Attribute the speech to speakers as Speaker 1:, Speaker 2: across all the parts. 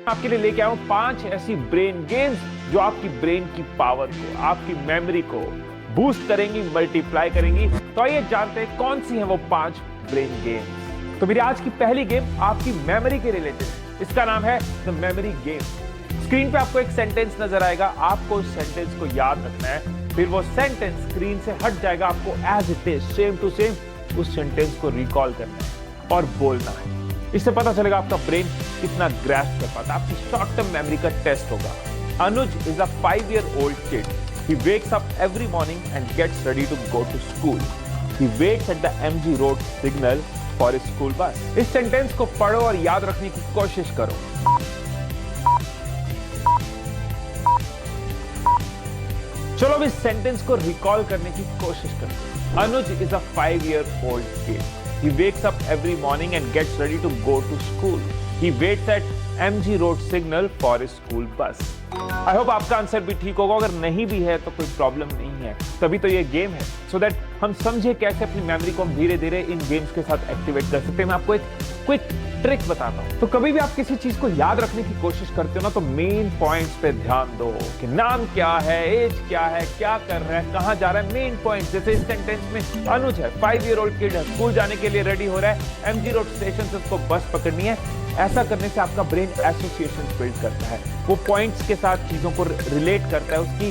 Speaker 1: आपके लिए लेके आया हूं 5 ऐसी ब्रेन गेम्स जो आपकी ब्रेन की पावर को, आपकी मेमोरी को बूस्ट करेंगी, मल्टीप्लाई करेंगी। तो आइए जानते हैं कौन सी है वो 5 ब्रेन गेम्स। तो मेरी आज की पहली गेम आपकी मेमोरी के रिलेटेड है। इसका नाम है द मेमोरी गेम। स्क्रीन पे आपको एक सेंटेंस नजर आएगा, आपको उस सेंटेंस को याद रखना है, फिर वो सेंटेंस स्क्रीन से हट जाएगा, आपको as it is same to same उस सेंटेंस को रिकॉल करना है और बोलना है। इससे पता चलेगा आपका ब्रेन कितना ग्रैस्प कर पाता है, आपकी शॉर्ट टर्म मेमोरी का टेस्ट होगा। Anuj is a 5-year-old kid. He wakes up every morning and gets ready to go to school. He waits at the MG Road signal for his school bus. इस sentence को पढ़ो और याद रखने की कोशिश करो। चलो अब इस सेंटेंस को रिकॉल करने की कोशिश करो। Anuj is a 5-year-old kid. He wakes up every morning and gets ready to go to school. He waits at MG Road signal for his school bus. I hope आपका आंसर भी ठीक होगा। अगर नहीं भी है तो कोई प्रॉब्लम नहीं है, तभी तो ये गेम है, सो दैट हम समझे कैसे अपनी मेमोरी को हम धीरे धीरे इन गेम्स के साथ एक्टिवेट कर सकते हैं। मैं आपको एक क्विक ट्रिक बताता हूं। तो कभी भी आप किसी चीज को याद रखने की कोशिश करते हो ना, तो मेन पॉइंट्स पे ध्यान दो कि नाम क्या है, एज क्या है, क्या कर रहा है, कहां जा रहा है। मेन पॉइंट, जैसे इस सेंटेंस में अनुज है, 5-year-old kid है, स्कूल जाने के लिए रेडी हो रहा है, एमजी रोड स्टेशन से उसको बस पकड़नी है। ऐसा करने से आपका ब्रेन एसोसिएशन बिल्ड करता है, वो पॉइंट्स के साथ चीजों को रिलेट करता है, उसकी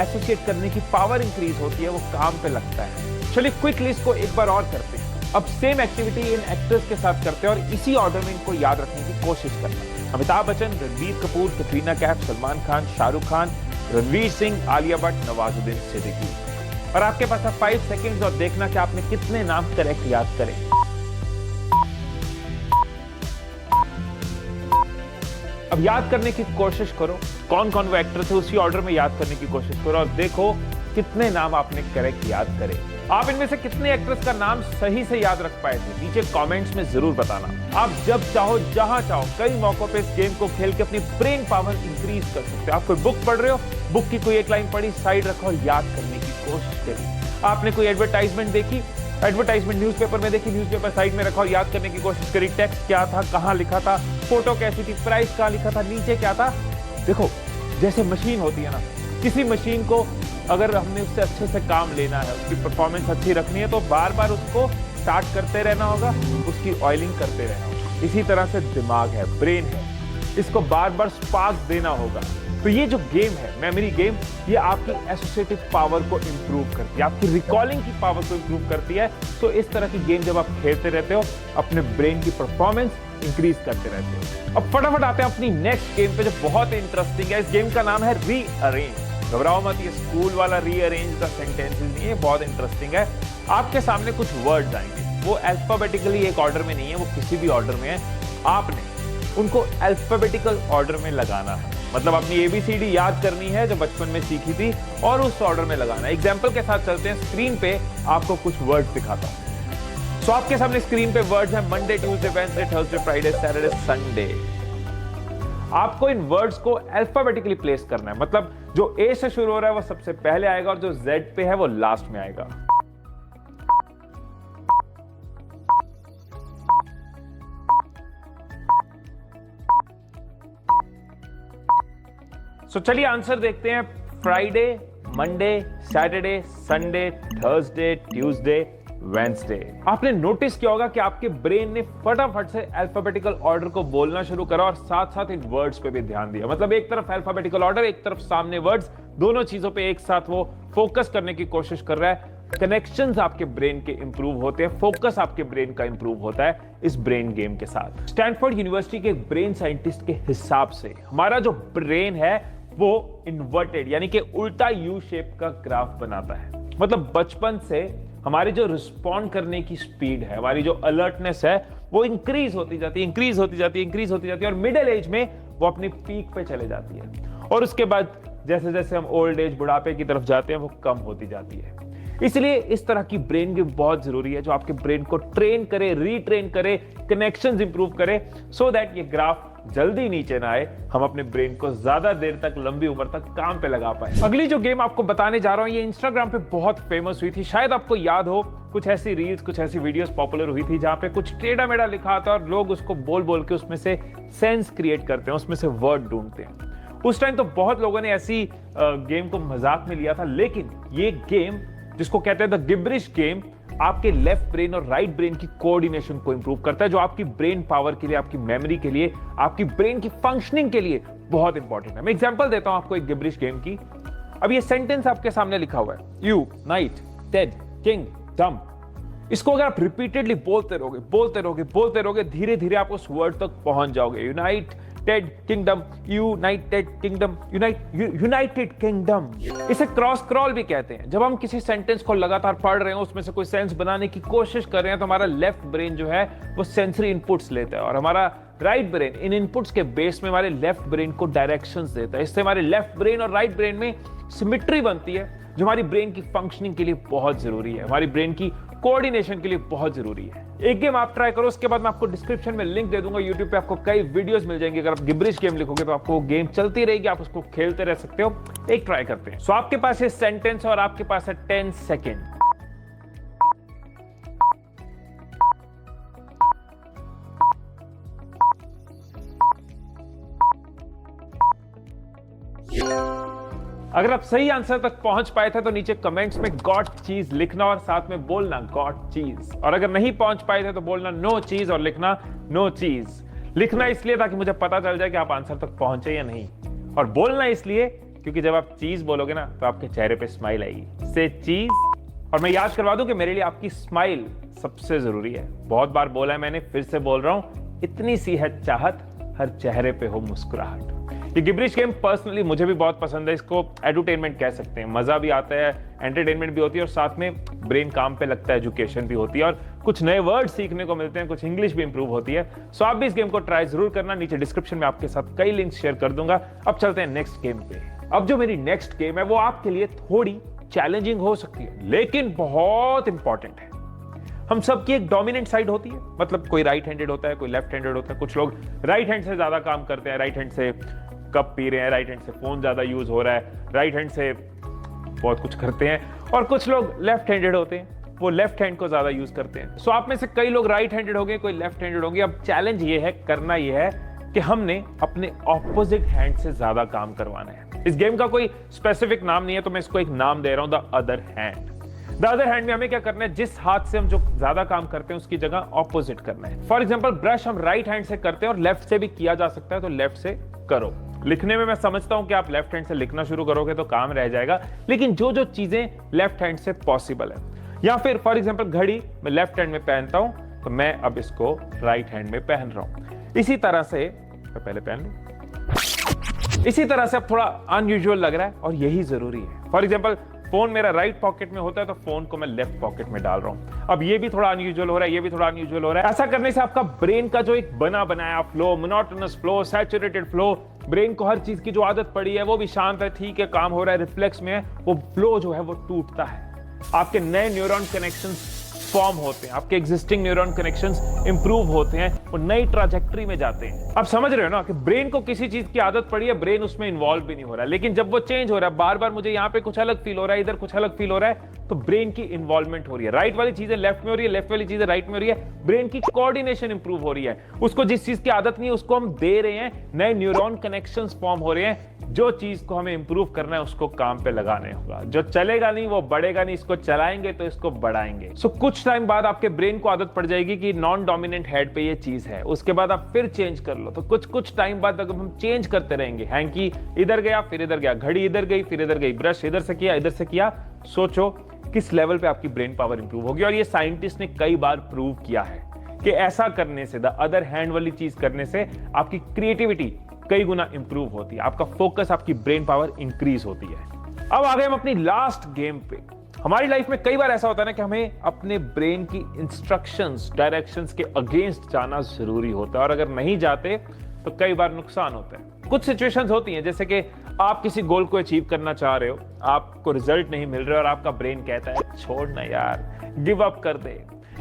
Speaker 1: एसोसिएट करने की पावर इंक्रीज होती है, वो काम पे लगता है। चलिए क्विकली इसको एक बार और करते हैं। अब सेम एक्टिविटी इन एक्टर्स के साथ करते हैं और इसी ऑर्डर में इनको याद रखने की कोशिश करते हैं। अमिताभ बच्चन, रणबीर कपूर, कटरीना कैफ, सलमान खान, शाहरुख खान, रणवीर सिंह, आलिया भट्ट, नवाजुद्दीन सिद्दीकी। और आपके पास है 5 सेकेंड्स और देखना कि आपने कितने नाम करेक्ट याद करें। अब याद करने की कोशिश करो कौन कौन वो एक्टर थे, उसी ऑर्डर में याद करने की कोशिश करो और देखो कितने नाम आपने करेक्ट याद करे। आप इनमें से कितने एक्टर्स का नाम सही से याद रख पाए थे, नीचे कमेंट्स में जरूर बताना। आप जब चाहो, जहां चाहो, कई मौकों पे इस गेम को खेल के अपनी ब्रेन पावर इंक्रीज कर सकते हो। आप कोई बुक पढ़ रहे हो, बुक की कोई एक लाइन पढ़ी, साइड रखो और याद करने की कोशिश करिए। आपने कोई एडवर्टाइजमेंट देखी, एडवर्टाइजमेंट न्यूज़पेपर में देखी, न्यूज़पेपर साइड में रखा और याद करने की कोशिश करी। टेक्स्ट क्या था, कहां लिखा था, फोटो कैसी थी, प्राइस कहां लिखा था, नीचे क्या था। देखो जैसे मशीन होती है ना, किसी मशीन को अगर हमने उससे अच्छे से काम लेना है, उसकी परफॉर्मेंस अच्छी रखनी है, तो बार बार उसको स्टार्ट करते रहना होगा, उसकी ऑयलिंग करते रहना होगा। इसी तरह से दिमाग है, ब्रेन है, इसको बार बार स्पार्क देना होगा। तो ये जो गेम है मेमोरी गेम, ये आपकी एसोसिएटिव पावर को इंप्रूव करती है, आपकी रिकॉलिंग की पावर को इंप्रूव करती है। तो इस तरह की गेम जब आप खेलते रहते हो, अपने ब्रेन की परफॉर्मेंस इंक्रीज करते रहते हो। अब फटाफट आते हैं अपनी नेक्स्ट गेम पे जो बहुत इंटरेस्टिंग है। इस गेम का नाम है रीअरेंज। घबराओ मत, ये स्कूल वाला रीअरेंज द सेंटेंसेस नहीं है, बहुत इंटरेस्टिंग है। आपके सामने कुछ वर्ड्स आएंगे, वो अल्फाबेटिकली एक ऑर्डर में नहीं है, वो किसी भी ऑर्डर में है। आपने उनको अल्फाबेटिकल ऑर्डर में लगाना है, मतलब अपनी एबीसीडी याद करनी है जो बचपन में सीखी थी और उस ऑर्डर में लगाना है। एग्जाम्पल के साथ चलते हैं, स्क्रीन पे आपको कुछ वर्ड्स दिखाता हूं। सो आपके सामने स्क्रीन पे वर्ड्स हैं Monday, Tuesday, Wednesday, Thursday, Friday, Saturday, Sunday. आपको इन वर्ड्स को अल्फाबेटिकली प्लेस करना है, मतलब जो ए से शुरू हो रहा है वो सबसे पहले आएगा और जो जेड पे है वो लास्ट में आएगा। तो चलिए आंसर देखते हैं। Friday, Monday, Saturday, Sunday, Thursday, Tuesday, Wednesday. आपने नोटिस किया होगा कि आपके ब्रेन ने फटाफट से अल्फाबेटिकल ऑर्डर को बोलना शुरू करा और साथ साथ इन वर्ड्स पे भी ध्यान दिया। मतलब एक तरफ अल्फाबेटिकल ऑर्डर, एक तरफ सामने वर्ड्स, दोनों चीजों पे एक साथ वो फोकस करने की कोशिश कर रहा है। कनेक्शंस आपके ब्रेन के इंप्रूव होते हैं, फोकस आपके ब्रेन का इंप्रूव होता है इस ब्रेन गेम के साथ। स्टैनफोर्ड यूनिवर्सिटी के एक ब्रेन साइंटिस्ट के हिसाब से हमारा जो ब्रेन है वो इन्वर्टेड यानी कि उल्टा यू शेप का ग्राफ बनाता है। मतलब बचपन से हमारी जो रिस्पॉन्ड करने की स्पीड है, हमारी जो अलर्टनेस है, वो इंक्रीज होती जाती है, इंक्रीज होती जाती है, इंक्रीज होती जाती है और मिडिल एज में वो अपनी पीक पे चले जाती है और उसके बाद जैसे जैसे हम ओल्ड एज, बुढ़ापे की तरफ जाते हैं, वो कम होती जाती है। इसलिए इस तरह की ब्रेन गेम बहुत जरूरी है जो आपके ब्रेन को ट्रेन करे, रीट्रेन करे, कनेक्शंस इंप्रूव करे, सो दैट ये ग्राफ जल्दी नीचे ना आए, हम अपने ब्रेन को ज्यादा देर तक, लंबी उम्र तक काम पे लगा पाए। अगली जो गेम आपको बताने जा रहा हूं, ये इंस्टाग्राम पे बहुत फेमस हुई थी। शायद आपको याद हो, कुछ ऐसी रील्स, कुछ ऐसी वीडियोस पॉपुलर हुई थी जहां पे कुछ टेढ़ा मेढ़ा लिखा आता है और लोग उसको बोल बोल के उसमें से सेंस क्रिएट करते हैं, उसमें से वर्ड ढूंढते हैं। उस टाइम तो बहुत लोगों ने ऐसी गेम को मजाक में लिया था, लेकिन ये गेम जिसको कहते हैं द गिब्रिश गेम, आपके लेफ्ट ब्रेन और राइट ब्रेन की कोऑर्डिनेशन को इंप्रूव करता है, जो आपकी ब्रेन पावर के लिए, आपकी मेमोरी के लिए, आपकी ब्रेन की फंक्शनिंग के लिए बहुत इंपॉर्टेंट है। मैं एग्जांपल देता हूं आपको एक गिब्रिश गेम की। अब ये सेंटेंस आपके सामने लिखा हुआ है, यू नाइट टेड किंग डम। इसको अगर आप रिपीटेडली बोलते रहोगे, धीरे धीरे आप उस वर्ड तक पहुंच जाओगे। Unite Ted kingdom, United kingdom, United kingdom. इसे क्रॉस क्रॉल भी कहते हैं। जब हम किसी सेंटेंस को लगातार पढ़ रहे हैं, उसमें से कोई सेंस बनाने की कोशिश कर रहे हैं, तो हमारा लेफ्ट ब्रेन जो है वो सेंसरी इनपुट्स लेता है और हमारा राइट ब्रेन इन इनपुट्स के बेस में हमारे लेफ्ट ब्रेन को डायरेक्शंस देता है। इससे हमारे लेफ्ट ब्रेन और राइट ब्रेन में सिमेट्री बनती है, जो हमारी ब्रेन की फंक्शनिंग के लिए बहुत जरूरी है, हमारी ब्रेन की कोऑर्डिनेशन के लिए बहुत जरूरी है। एक गेम आप ट्राई करो, उसके बाद मैं आपको डिस्क्रिप्शन में लिंक दे दूंगा। YouTube पे आपको कई वीडियोस मिल जाएंगे। अगर आप गिब्रिश गेम लिखोगे तो आपको गेम चलती रहेगी, आप उसको खेलते रह सकते हो। एक ट्राई करते हैं। सो आपके पास है सेंटेंस और आपके पास है 10 सेकेंड। अगर आप सही आंसर तक पहुंच पाए थे तो नीचे कमेंट्स में गॉट चीज लिखना और साथ में बोलना गॉट चीज, और अगर नहीं पहुंच पाए थे तो बोलना नो चीज और लिखना नो चीज। लिखना इसलिए ताकि मुझे पता चल जाए कि आप आंसर तक पहुंचे या नहीं, और बोलना इसलिए क्योंकि जब आप चीज बोलोगे ना तो आपके चेहरे पे स्माइल आएगी। से चीज। और मैं याद करवा दूं कि मेरे लिए आपकी स्माइल सबसे जरूरी है। बहुत बार बोला है मैंने, फिर से बोल रहा हूं, इतनी सी है चाहत, हर चेहरे पे हो मुस्कुराहट। ये गिब्रिश गेम पर्सनली मुझे भी बहुत पसंद है। इसको एडुटेनमेंट कह सकते हैं, मजा भी आता है, एंटरटेनमेंट भी होती है और साथ में ब्रेन काम पे लगता है, एजुकेशन भी होती है और कुछ नए वर्ड सीखने को मिलते हैं, कुछ इंग्लिश भी इंप्रूव होती है। सो आप भी इस गेम को ट्राई जरूर करना। नीचे डिस्क्रिप्शन में आपके साथ कई लिंक्स शेयर कर दूंगा। अब चलते हैं नेक्स्ट गेम पे। अब जो मेरी नेक्स्ट गेम है वो आपके लिए थोड़ी चैलेंजिंग हो सकती है, लेकिन बहुत इंपॉर्टेंट है। हम सबकी एक डोमिनेंट साइड होती है, मतलब कोई राइट हैंडेड होता है, कोई लेफ्ट हैंडेड होता है। कुछ लोग राइट हैंड से ज्यादा काम करते हैं, राइट हैंड से कप पी रहे हैं, राइट हैंड से फोन ज्यादा यूज हो रहा है, राइट हैंड से बहुत कुछ करते हैं। और कुछ लोग लेफ्ट हैंडेड होते हैं, वो लेफ्ट हैंड को ज्यादा यूज करते हैं। सो आप में से कई लोग राइट हैंडेड होंगे, कोई लेफ्ट हैंडेड होंगे। अब चैलेंज ये है, करना ये है कि हमने अपने ऑपोजिट हैंड से ज्यादा काम करवाना है। इस गेम का कोई स्पेसिफिक नाम नहीं है, तो मैं इसको एक नाम दे रहा हूं, the other hand. The other hand में हमें क्या करना है, जिस हाथ से हम जो ज्यादा काम करते हैं उसकी जगह ऑपोजिट करना है। फॉर एग्जांपल ब्रश हम राइट हैंड से करते हैं और लेफ्ट से भी किया जा सकता है, तो लेफ्ट से करो। लिखने में मैं समझता हूं कि आप लेफ्ट हैंड से लिखना शुरू करोगे तो काम रह जाएगा, लेकिन जो जो चीजें लेफ्ट हैंड से पॉसिबल है, या फिर फॉर एग्जांपल घड़ी मैं लेफ्ट हैंड में पहनता हूं तो मैं अब इसको राइट हैंड में पहन रहा हूं। इसी तरह से मैं पहले पहन लूं। इसी तरह से अब थोड़ा अनयूजुअल लग रहा है और यही जरूरी है। फॉर एग्जांपल फोन मेरा राइट पॉकेट में होता है तो फोन को मैं लेफ्ट पॉकेट में डाल रहा हूं। अब ये भी थोड़ा अनयूजुअल हो रहा है, ये भी थोड़ा अनयूजुअल हो रहा है। ऐसा करने से आपका ब्रेन का जो एक बना बनाया flow, monotonous flow, saturated flow, brain को हर चीज की जो आदत पड़ी है वो भी शांत है, ठीक है, काम हो रहा है, रिफ्लेक्स में है, वो फ्लो जो है वो टूटता है। आपके नए न्यूरॉन कनेक्शंस फॉर्म होते हैं, आपके एग्जिस्टिंग न्यूरॉन कनेक्शंस इंप्रूव होते हैं, वो नई ट्रैजेक्टरी में जाते हैं। आप समझ रहे हो ना कि ब्रेन को किसी चीज की आदत पड़ी है, ब्रेन उसमें इन्वॉल्व भी नहीं हो रहा है, लेकिन जब वो चेंज हो रहा है, बार बार मुझे यहाँ पे कुछ अलग फील हो रहा है, इधर कुछ अलग फील हो रहा है, तो ब्रेन की इन्वॉल्वमेंट हो रही है। राइट वाली चीजें लेफ्ट में हो रही है, लेफ्ट वाली चीजें राइट में हो रही है, ब्रेन की कोऑर्डिनेशन इंप्रूव हो रही है। उसको जिस चीज की आदत नहीं है उसको हम दे रहे हैं, नए न्यूरॉन कनेक्शंस फॉर्म हो रहे हैं। जो चीज को हमें इंप्रूव करना है उसको काम पे लगाने होगा। जो चलेगा नहीं वो बढ़ेगा नहीं, इसको चलाएंगे तो इसको बढ़ाएंगे। सो कुछ टाइम बाद आपके ब्रेन को आदत पड़ जाएगी कि नॉन डोमिनेंट हेड पे ये चीज है, उसके बाद आप फिर चेंज कर लो। तो कुछ टाइम बाद अगर हम चेंज करते रहेंगे, हैंकी इधर गया फिर इधर गया, घड़ी इधर गई फिर इधर गई, ब्रश इधर से किया इधर से किया, सोचो किस लेवल पे आपकी ब्रेन पावर इंप्रूव होगी। और ये साइंटिस्ट ने कई बार प्रूव किया है कि ऐसा करने से, द अदर हैंड वाली चीज करने से आपकी क्रिएटिविटी कई गुना इंप्रूव होती है, आपका फोकस, आपकी ब्रेन पावर इंक्रीज होती है। अब आ गए हम अपनी लास्ट गेम पे। हमारी लाइफ में कई बार ऐसा होता है ना कि हमें अपने ब्रेन की इंस्ट्रक्शंस, डायरेक्शंस के अगेंस्ट जाना जरूरी होता है, और अगर नहीं जाते तो कई बार नुकसान होता है। कुछ सिचुएशंस होती हैं जैसे कि आप किसी गोल को अचीव करना चाह रहे हो, आपको रिजल्ट नहीं मिल रहा और आपका ब्रेन कहता है छोड़ ना यार, गिव अप कर दे।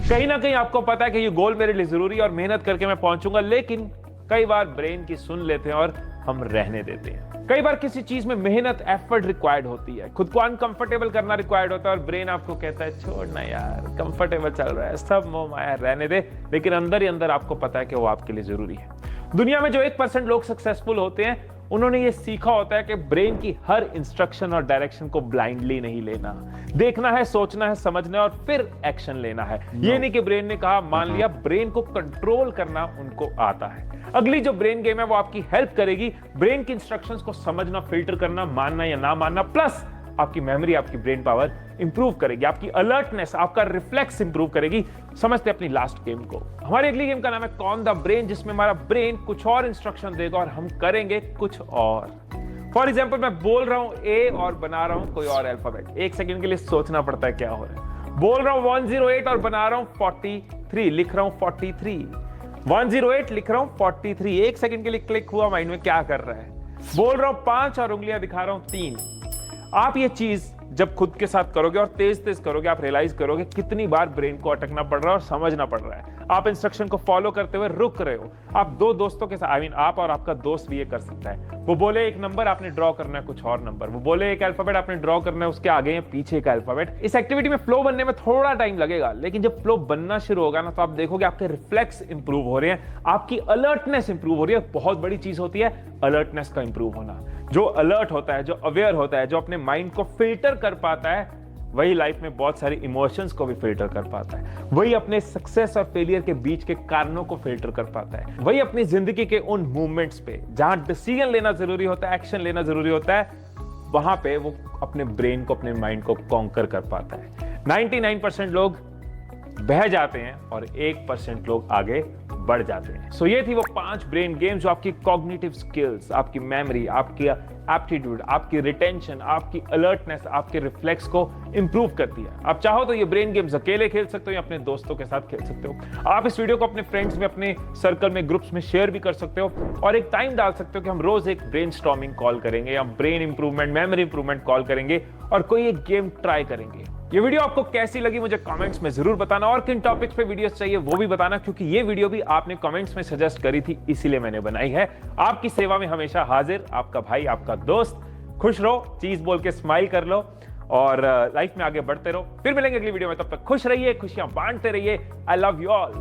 Speaker 1: कहीं ना कहीं आपको पता है कि ये गोल मेरे लिए जरूरी है और मेहनत करके मैं पहुंचूंगा, लेकिन कई बार ब्रेन की सुन लेते हैं और हम रहने देते हैं। कई बार किसी चीज में मेहनत, एफर्ट रिक्वायर्ड होती है, खुद को अनकंफर्टेबल करना रिक्वायर्ड होता है और ब्रेन आपको कहता है छोड़ ना यार, कंफर्टेबल चल रहा है, सब मोह माया, रहने दे। लेकिन अंदर ही अंदर आपको पता है कि वो आपके लिए जरूरी है। दुनिया में जो 1% लोग सक्सेसफुल होते हैं, उन्होंने ये सीखा होता है कि ब्रेन की हर इंस्ट्रक्शन और डायरेक्शन को ब्लाइंडली नहीं लेना, देखना है, सोचना है, समझना है और फिर एक्शन लेना है। ये नहीं कि ब्रेन ने कहा मान लिया, ब्रेन को कंट्रोल करना उनको आता है। अगली जो ब्रेन गेम है वो आपकी हेल्प करेगी ब्रेन की इंस्ट्रक्शंस को समझना, फिल्टर करना, मानना या ना मानना, प्लस आपकी मेमोरी, आपकी ब्रेन पावर इंप्रूव करेगी, आपकी अलर्टनेस, आपका रिफ्लेक्स इंप्रूव करेगी। समझते अपनी लास्ट गेम को। हमारी अगली गेम का नाम है कौन द ब्रेन, जिसमें हमारा ब्रेन कुछ और इंस्ट्रक्शन देगा और हम करेंगे कुछ और। फॉर एग्जाम्पल, मैं बोल रहा हूं ए और बना रहा हूं कोई और अल्फाबेट। एक सेकंड के लिए सोचना पड़ता है क्या हो रहा है। बोल रहा हूं 108 और बना रहा हूं 43, लिख रहा हूं 43, 108 लिख रहा हूं 43। एक सेकंड के लिए क्लिक हुआ माइंड में, क्या कर रहा है। बोल रहा हूं 5 और उंगलियां दिखा रहा हूं 3। आप ये चीज जब खुद के साथ करोगे और तेज तेज करोगे, आप रियलाइज करोगे कितनी बार ब्रेन को अटकना पड़ रहा है और समझना पड़ रहा है। आप इंस्ट्रक्शन को फॉलो करते हुए रुक रहे हो। आप दो दोस्तों के साथ, आप और आपका दोस्त भी ये कर सकता है। वो बोले एक नंबर, आपने ड्रॉ करना है कुछ और नंबर। वो बोले एक अल्फाबेट, आपने ड्रॉ करना है उसके आगे या पीछे का अल्फाबेट। इस एक्टिविटी में फ्लो बनने में थोड़ा टाइम लगेगा, लेकिन जब फ्लो बनना शुरू होगा ना, तो आप देखोगे आपके रिफ्लेक्स इंप्रूव हो रहे हैं, आपकी अलर्टनेस इंप्रूव हो रही है। बहुत बड़ी चीज होती है अलर्टनेस का इंप्रूव होना। जो अलर्ट होता है, जो अवेयर होता है, जो अपने माइंड को फिल्टर कर पाता है, वही लाइफ में बहुत सारी इमोशंस को भी फिल्टर कर पाता है। वही अपने सक्सेस और फेलियर के बीच के कारणों को फिल्टर कर पाता है। वही अपनी जिंदगी के उन मूवमेंट्स पे जहां डिसीजन लेना जरूरी होता है, एक्शन लेना जरूरी होता है, वहां पे वो अपने ब्रेन को, अपने माइंड को कॉन्कर कर पाता है। 99% लोग बह जाते हैं और 1% लोग आगे बढ़ जाते हैं। सो ये थी वो 5 ब्रेन गेम्स जो आपकी कॉग्निटिव स्किल्स, आपकी मेमोरी, आपकी एप्टीट्यूड, आपकी रिटेंशन, आपकी अलर्टनेस, आपके रिफ्लेक्स को इंप्रूव करती है। आप चाहो तो ये ब्रेन गेम्स अकेले खेल सकते हो या अपने दोस्तों के साथ खेल सकते हो। आप इस वीडियो को अपने फ्रेंड्स में, अपने सर्कल में, ग्रुप्स में शेयर भी कर सकते हो और एक टाइम डाल सकते हो कि हम रोज एक ब्रेनस्टॉर्मिंग कॉल करेंगे या brain improvement, memory improvement call करेंगे और कोई एक गेम ट्राई करेंगे। ये वीडियो आपको कैसी लगी मुझे कमेंट्स में जरूर बताना और किन टॉपिक्स पे वीडियोस चाहिए वो भी बताना, क्योंकि ये वीडियो भी आपने कमेंट्स में सजेस्ट करी थी, इसीलिए मैंने बनाई है। आपकी सेवा में हमेशा हाजिर, आपका भाई, आपका दोस्त। खुश रहो, चीज बोल के स्माइल कर लो और लाइफ में आगे बढ़ते रहो। फिर मिलेंगे अगली वीडियो में, तब तक खुश रहिए, खुशियां बांटते रहिए। I love you all.